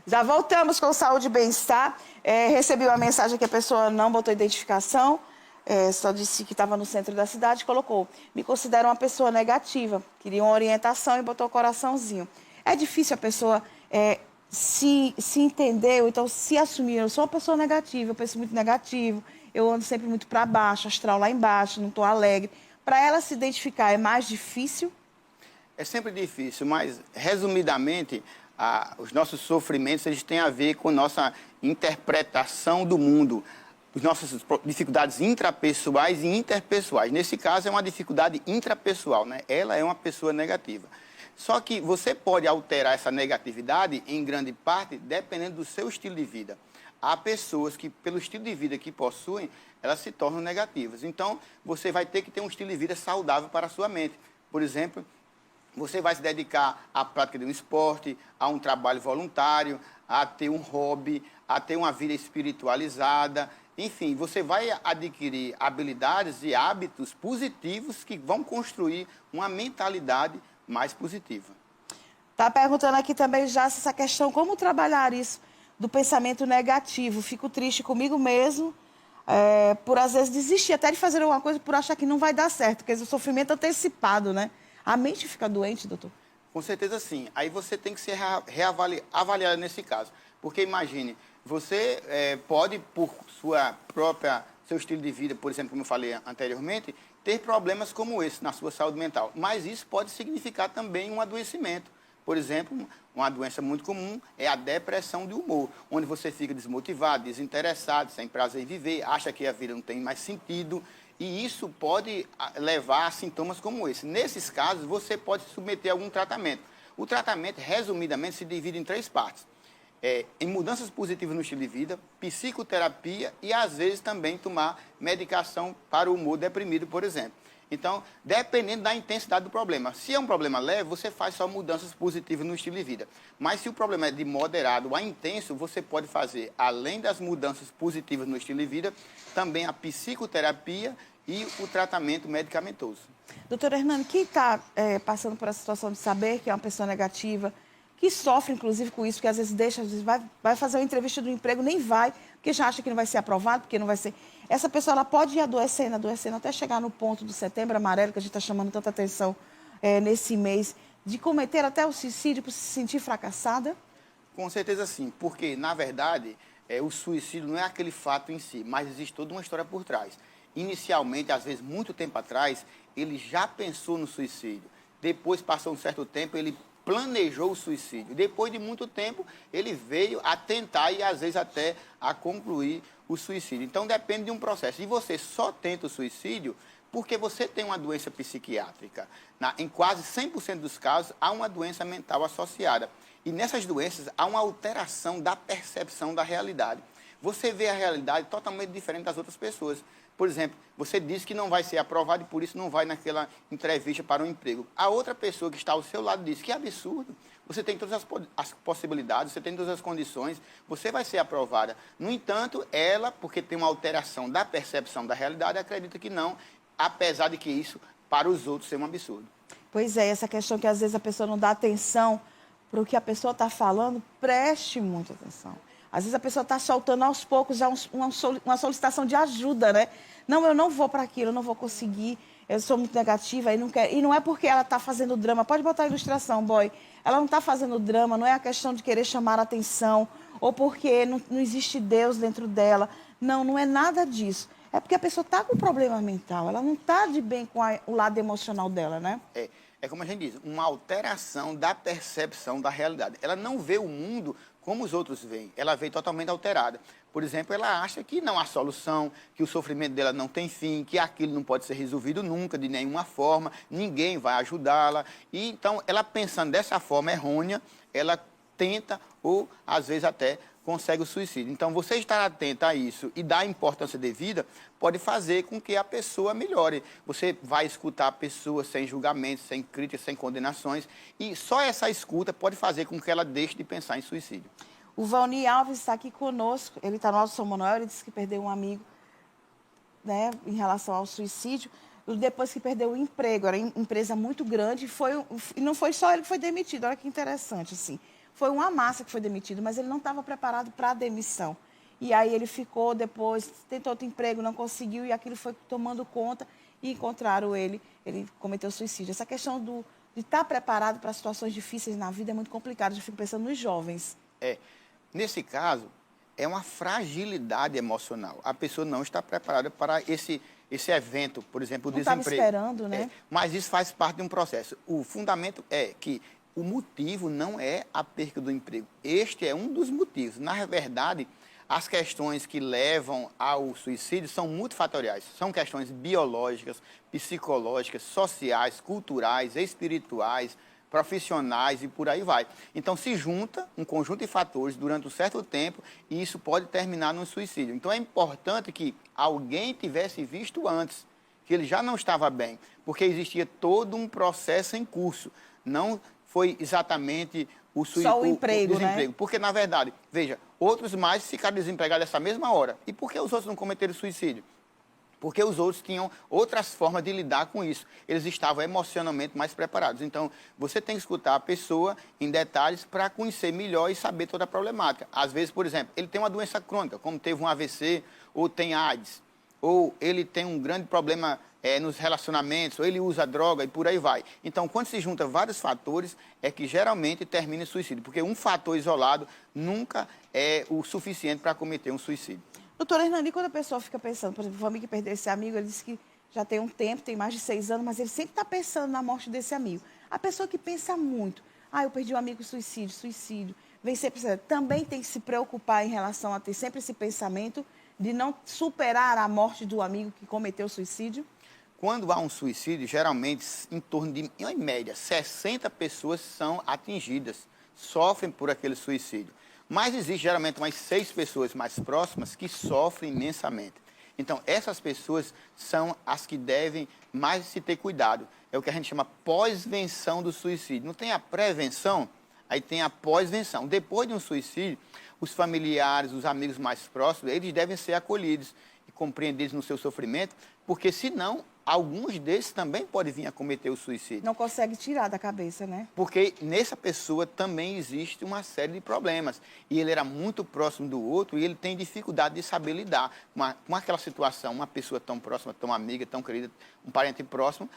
Já voltamos com Saúde e Bem-Estar. Recebi uma mensagem que a pessoa não botou identificação, só disse que estava no centro da cidade, colocou: me considero uma pessoa negativa, queria uma orientação e botou o coraçãozinho. É difícil a pessoa se entender, ou então se assumir. Eu sou uma pessoa negativa, eu penso muito negativo, eu ando sempre muito para baixo, astral lá embaixo, não estou alegre. Para ela se identificar é mais difícil? É sempre difícil, mas, resumidamente, os nossos sofrimentos eles têm a ver com nossa interpretação do mundo, as nossas dificuldades intrapessoais e interpessoais. Nesse caso, é uma dificuldade intrapessoal, né? Ela é uma pessoa negativa. Só que você pode alterar essa negatividade, em grande parte, dependendo do seu estilo de vida. Há pessoas que, pelo estilo de vida que possuem, elas se tornam negativas. Então, você vai ter que ter um estilo de vida saudável para a sua mente. Por exemplo, você vai se dedicar à prática de um esporte, a um trabalho voluntário, a ter um hobby, a ter uma vida espiritualizada. Enfim, você vai adquirir habilidades e hábitos positivos que vão construir uma mentalidade mais positiva. Está perguntando aqui também já essa questão, como trabalhar isso do pensamento negativo. Fico triste comigo mesmo, por às vezes desistir até de fazer alguma coisa por achar que não vai dar certo, porque o sofrimento antecipado, né? A mente fica doente, doutor? Com certeza sim. Aí você tem que ser avaliado nesse caso. Porque imagine, você pode, por seu estilo de vida, por exemplo, como eu falei anteriormente, ter problemas como esse na sua saúde mental. Mas isso pode significar também um adoecimento. Por exemplo, uma doença muito comum é a depressão de humor, onde você fica desmotivado, desinteressado, sem prazer em viver, acha que a vida não tem mais sentido. E isso pode levar a sintomas como esse. Nesses casos, você pode se submeter a algum tratamento. O tratamento, resumidamente, se divide em 3 partes. Em mudanças positivas no estilo de vida, psicoterapia e, às vezes, também tomar medicação para o humor deprimido, por exemplo. Então, dependendo da intensidade do problema. Se é um problema leve, você faz só mudanças positivas no estilo de vida. Mas se o problema é de moderado a intenso, você pode fazer, além das mudanças positivas no estilo de vida, também a psicoterapia e o tratamento medicamentoso. Doutor Hernani, quem está passando por essa situação de saber que é uma pessoa negativa, que sofre, inclusive, com isso, porque às vezes vai fazer uma entrevista do emprego, nem vai, porque já acha que não vai ser aprovado, porque não vai ser... Essa pessoa ela pode ir adoecendo, até chegar no ponto do Setembro Amarelo, que a gente está chamando tanta atenção nesse mês, de cometer até o suicídio por se sentir fracassada? Com certeza sim, porque, na verdade, o suicídio não é aquele fato em si, mas existe toda uma história por trás. Inicialmente, às vezes, muito tempo atrás, ele já pensou no suicídio. Depois, passou um certo tempo, ele planejou o suicídio. Depois de muito tempo, ele veio a tentar e, às vezes, até a concluir o suicídio. Então, depende de um processo. E você só tenta o suicídio porque você tem uma doença psiquiátrica. Em quase 100% dos casos, há uma doença mental associada. E nessas doenças, há uma alteração da percepção da realidade. Você vê a realidade totalmente diferente das outras pessoas. Por exemplo, você diz que não vai ser aprovado e por isso não vai naquela entrevista para um emprego. A outra pessoa que está ao seu lado diz: que absurdo, você tem todas as possibilidades, você tem todas as condições, você vai ser aprovada. No entanto, ela, porque tem uma alteração da percepção da realidade, acredita que não, apesar de que isso, para os outros, seja um absurdo. Pois é, essa questão que às vezes a pessoa não dá atenção para o que a pessoa está falando, preste muita atenção. Às vezes a pessoa está soltando aos poucos já uma solicitação de ajuda, né? Não, eu não vou para aquilo, eu não vou conseguir, eu sou muito negativa e não quero. E não é porque ela está fazendo drama, pode botar a ilustração, boy. Ela não está fazendo drama, não é a questão de querer chamar a atenção, ou porque não existe Deus dentro dela. Não, não é nada disso. É porque a pessoa está com um problema mental, ela não está de bem com o lado emocional dela, né? É como a gente diz, uma alteração da percepção da realidade. Ela não vê o mundo como os outros veem, ela vê totalmente alterada. Por exemplo, ela acha que não há solução, que o sofrimento dela não tem fim, que aquilo não pode ser resolvido nunca, de nenhuma forma, ninguém vai ajudá-la. E então, ela pensando dessa forma errônea, ela tenta ou, às vezes, até consegue o suicídio. Então, você estar atento a isso e dar a importância devida pode fazer com que a pessoa melhore. Você vai escutar a pessoa sem julgamentos, sem críticas, sem condenações, e só essa escuta pode fazer com que ela deixe de pensar em suicídio. O Valni Alves está aqui conosco, ele está no Alto São Manuel, ele disse que perdeu um amigo, né, em relação ao suicídio, depois que perdeu o emprego, era uma empresa muito grande, e não foi só ele que foi demitido, olha que interessante, assim. foi uma massa que foi demitido, mas ele não estava preparado para a demissão. E aí ele ficou depois, tentou outro emprego, não conseguiu, e aquilo foi tomando conta e encontraram ele cometeu suicídio. Essa questão de estar preparado para situações difíceis na vida é muito complicado. Eu fico pensando nos jovens. Nesse caso, é uma fragilidade emocional. A pessoa não está preparada para esse evento, por exemplo, o Não estava desemprego. esperando, né? Mas isso faz parte de um processo. O fundamento é que o motivo não é a perda do emprego. Este é um dos motivos. Na verdade, as questões que levam ao suicídio são multifatoriais. São questões biológicas, psicológicas, sociais, culturais, espirituais, profissionais e por aí vai. Então, se junta um conjunto de fatores durante um certo tempo e isso pode terminar no suicídio. Então, é importante que alguém tivesse visto antes que ele já não estava bem, porque existia todo um processo em curso. Não foi exatamente Só o emprego, desemprego. né? Porque, na verdade, veja, outros mais ficaram desempregados nessa mesma hora. E por que os outros não cometeram suicídio? Porque os outros tinham outras formas de lidar com isso. Eles estavam emocionalmente mais preparados. Então, você tem que escutar a pessoa em detalhes para conhecer melhor e saber toda a problemática. Às vezes, por exemplo, ele tem uma doença crônica, como teve um AVC, ou tem AIDS, ou ele tem um grande problema nos relacionamentos, ou ele usa droga e por aí vai. Então, quando se junta vários fatores, é que geralmente termina em suicídio. Porque um fator isolado nunca é o suficiente para cometer um suicídio. Doutora Hernani, quando a pessoa fica pensando, por exemplo, o amigo que perdeu esse amigo, ele disse que já tem um tempo, tem mais de 6 anos, mas ele sempre está pensando na morte desse amigo. A pessoa que pensa muito, eu perdi um amigo, suicídio, vem sempre, também tem que se preocupar em relação a ter sempre esse pensamento de não superar a morte do amigo que cometeu suicídio? Quando há um suicídio, geralmente, em torno de, em média, 60 pessoas são atingidas, sofrem por aquele suicídio. Mas existe geralmente umas 6 pessoas mais próximas que sofrem imensamente. Então, essas pessoas são as que devem mais se ter cuidado. É o que a gente chama pós-venção do suicídio. Não tem a prevenção, aí tem a pós-venção. Depois de um suicídio, os familiares, os amigos mais próximos, eles devem ser acolhidos e compreendidos no seu sofrimento, porque senão alguns desses também podem vir a cometer o suicídio. Não consegue tirar da cabeça, né? Porque nessa pessoa também existe uma série de problemas. E ele era muito próximo do outro e ele tem dificuldade de saber lidar com aquela situação. Uma pessoa tão próxima, tão amiga, tão querida, um parente próximo,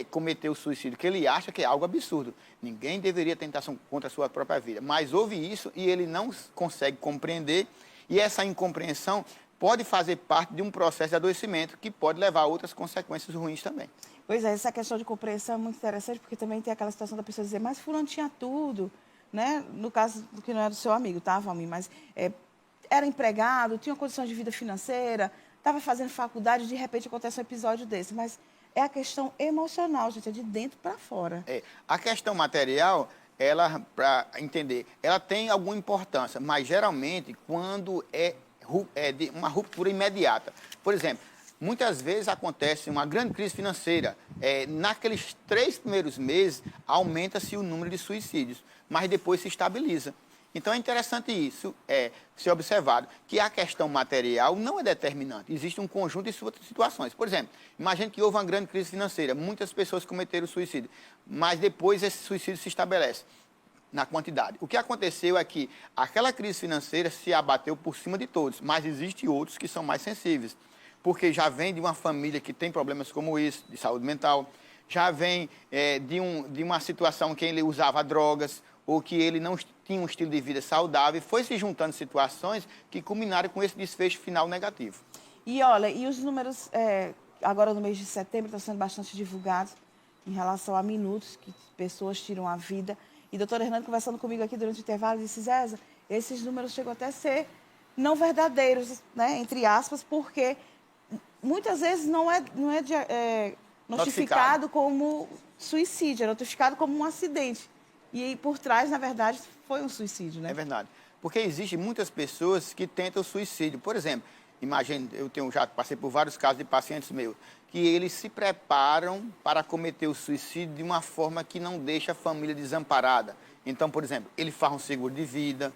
cometeu o suicídio, que ele acha que é algo absurdo. Ninguém deveria tentar contra a sua própria vida. Mas houve isso e ele não consegue compreender. E essa incompreensão pode fazer parte de um processo de adoecimento que pode levar a outras consequências ruins também. Pois é, essa questão de compreensão é muito interessante, porque também tem aquela situação da pessoa dizer, mas fulano tinha tudo, né? No caso do que não era do seu amigo, tá, Valmir? Mas era empregado, tinha condições de vida financeira, estava fazendo faculdade, de repente acontece um episódio desse. Mas é a questão emocional, gente, é de dentro para fora. A questão material, ela, para entender, ela tem alguma importância, mas geralmente quando é de uma ruptura imediata. Por exemplo, muitas vezes acontece uma grande crise financeira. Naqueles 3 primeiros meses, aumenta-se o número de suicídios, mas depois se estabiliza. Então, é interessante isso ser observado, que a questão material não é determinante. Existe um conjunto de situações. Por exemplo, imagine que houve uma grande crise financeira, muitas pessoas cometeram suicídio, mas depois esse suicídio se estabelece na quantidade. O que aconteceu é que aquela crise financeira se abateu por cima de todos, mas existem outros que são mais sensíveis, porque já vem de uma família que tem problemas como isso, de saúde mental, já vem de uma situação que ele usava drogas, ou que ele não tinha um estilo de vida saudável, e foi se juntando situações que culminaram com esse desfecho final negativo. E olha, e os números, agora no mês de setembro, estão sendo bastante divulgados em relação a minutos que pessoas tiram a vida. E a doutora Hernani, conversando comigo aqui durante o intervalo, disse, Zéza, esses números chegam até a ser não verdadeiros, né, entre aspas, porque muitas vezes não é notificado como suicídio, é notificado como um acidente. E por trás, na verdade, foi um suicídio, né? É verdade. Porque existem muitas pessoas que tentam suicídio. Por exemplo, imagine, já passei por vários casos de pacientes meus, que eles se preparam para cometer o suicídio de uma forma que não deixa a família desamparada. Então, por exemplo, ele faz um seguro de vida,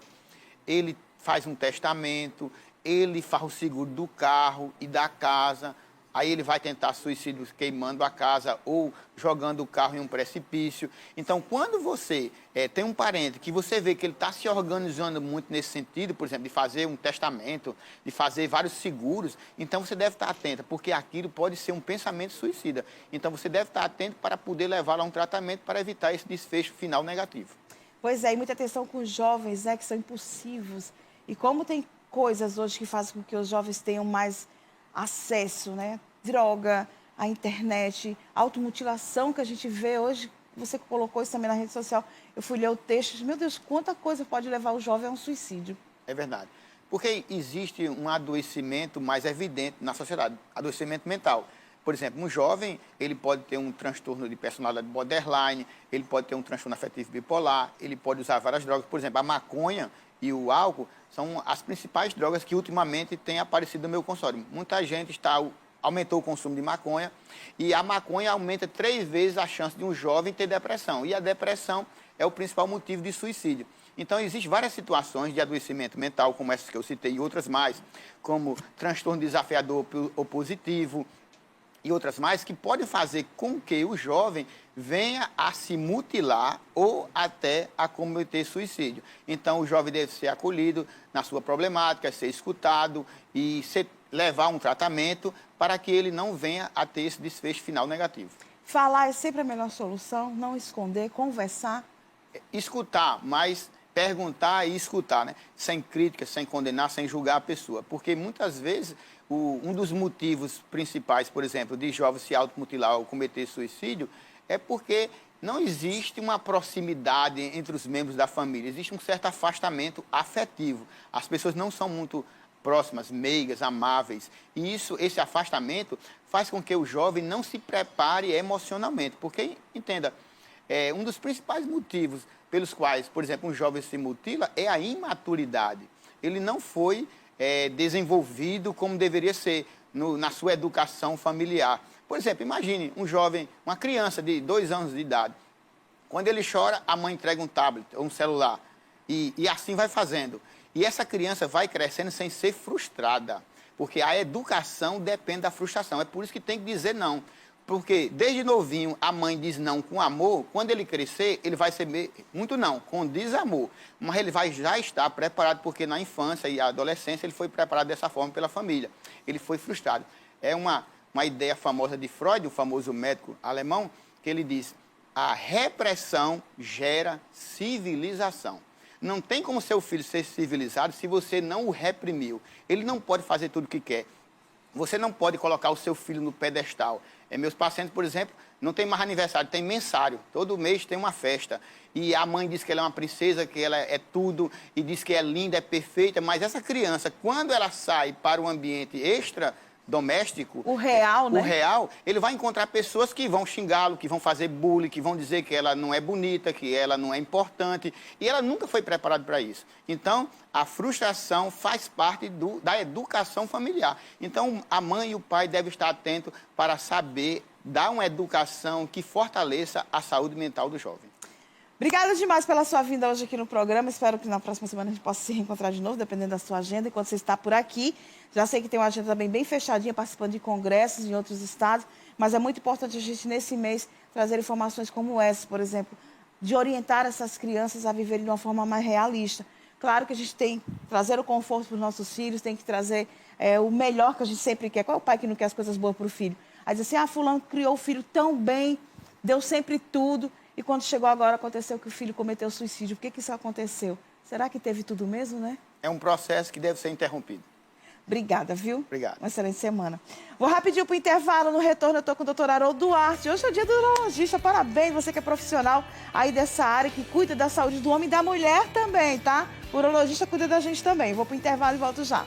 ele faz um testamento, ele faz o seguro do carro e da casa, aí ele vai tentar suicídio queimando a casa ou jogando o carro em um precipício. Então, quando você tem um parente que você vê que ele está se organizando muito nesse sentido, por exemplo, de fazer um testamento, de fazer vários seguros, então você deve estar atenta, porque aquilo pode ser um pensamento suicida. Então, você deve estar atento para poder levá-lo a um tratamento para evitar esse desfecho final negativo. Pois é, e muita atenção com os jovens, né, que são impulsivos. E como tem coisas hoje que fazem com que os jovens tenham mais acesso, né? Droga, a internet, automutilação que a gente vê hoje. Você colocou isso também na rede social. Eu fui ler o texto e disse, meu Deus, quanta coisa pode levar o jovem a um suicídio. É verdade. Porque existe um adoecimento mais evidente na sociedade, adoecimento mental. Por exemplo, um jovem, ele pode ter um transtorno de personalidade borderline, ele pode ter um transtorno afetivo bipolar, ele pode usar várias drogas. Por exemplo, a maconha e o álcool são as principais drogas que ultimamente têm aparecido no meu consultório. Muita gente aumentou o consumo de maconha e a maconha aumenta 3 vezes a chance de um jovem ter depressão. E a depressão é o principal motivo de suicídio. Então, existem várias situações de adoecimento mental, como essas que eu citei e outras mais, como transtorno desafiador opositivo, e outras mais, que podem fazer com que o jovem venha a se mutilar ou até a cometer suicídio. Então, o jovem deve ser acolhido na sua problemática, ser escutado e levar um tratamento para que ele não venha a ter esse desfecho final negativo. Falar é sempre a melhor solução, não esconder, conversar. Escutar, mas perguntar e escutar, né? Sem crítica, sem condenar, sem julgar a pessoa. Porque muitas vezes um dos motivos principais, por exemplo, de jovens se automutilar ou cometer suicídio é porque não existe uma proximidade entre os membros da família, existe um certo afastamento afetivo. As pessoas não são muito próximas, meigas, amáveis. E esse afastamento faz com que o jovem não se prepare emocionalmente. Porque, entenda, um dos principais motivos pelos quais, por exemplo, um jovem se mutila é a imaturidade. Ele não foi desenvolvido como deveria ser na sua educação familiar. Por exemplo, imagine um jovem, uma criança de 2 anos de idade. Quando ele chora, a mãe entrega um tablet ou um celular. E assim vai fazendo. E essa criança vai crescendo sem ser frustrada. Porque a educação depende da frustração. É por isso que tem que dizer não. Porque desde novinho a mãe diz não com amor, quando ele crescer, ele vai ser muito não, com desamor. Mas ele vai já estar preparado, porque na infância e adolescência ele foi preparado dessa forma pela família. Ele foi frustrado. É uma ideia famosa de Freud, o famoso médico alemão, que ele diz, a repressão gera civilização. Não tem como seu filho ser civilizado se você não o reprimiu. Ele não pode fazer tudo o que quer. Você não pode colocar o seu filho no pedestal. Meus pacientes, por exemplo, não tem mais aniversário, tem mensário. Todo mês tem uma festa. E a mãe diz que ela é uma princesa, que ela é tudo, e diz que é linda, é perfeita. Mas essa criança, quando ela sai para o ambiente extradoméstico, o real, né? O real, ele vai encontrar pessoas que vão xingá-lo, que vão fazer bullying, que vão dizer que ela não é bonita, que ela não é importante. E ela nunca foi preparada para isso. Então, a frustração faz parte da educação familiar. Então, a mãe e o pai devem estar atentos para saber dar uma educação que fortaleça a saúde mental do jovem. Obrigada demais pela sua vinda hoje aqui no programa. Espero que na próxima semana a gente possa se reencontrar de novo, dependendo da sua agenda. Enquanto você está por aqui, já sei que tem uma agenda também bem fechadinha, participando de congressos em outros estados, mas é muito importante a gente, nesse mês, trazer informações como essa, por exemplo, de orientar essas crianças a viverem de uma forma mais realista. Claro que a gente tem que trazer o conforto para os nossos filhos, tem que trazer o melhor que a gente sempre quer. Qual é o pai que não quer as coisas boas para o filho? Aí diz assim, fulano criou o filho tão bem, deu sempre tudo, e quando chegou agora, aconteceu que o filho cometeu suicídio. Por que isso aconteceu? Será que teve tudo mesmo, né? É um processo que deve ser interrompido. Obrigada, viu? Obrigado. Uma excelente semana. Vou rapidinho para o intervalo. No retorno, eu estou com o doutor Haroldo Duarte. Hoje é o dia do urologista. Parabéns, você que é profissional aí dessa área, que cuida da saúde do homem e da mulher também, tá? O urologista cuida da gente também. Vou para o intervalo e volto já.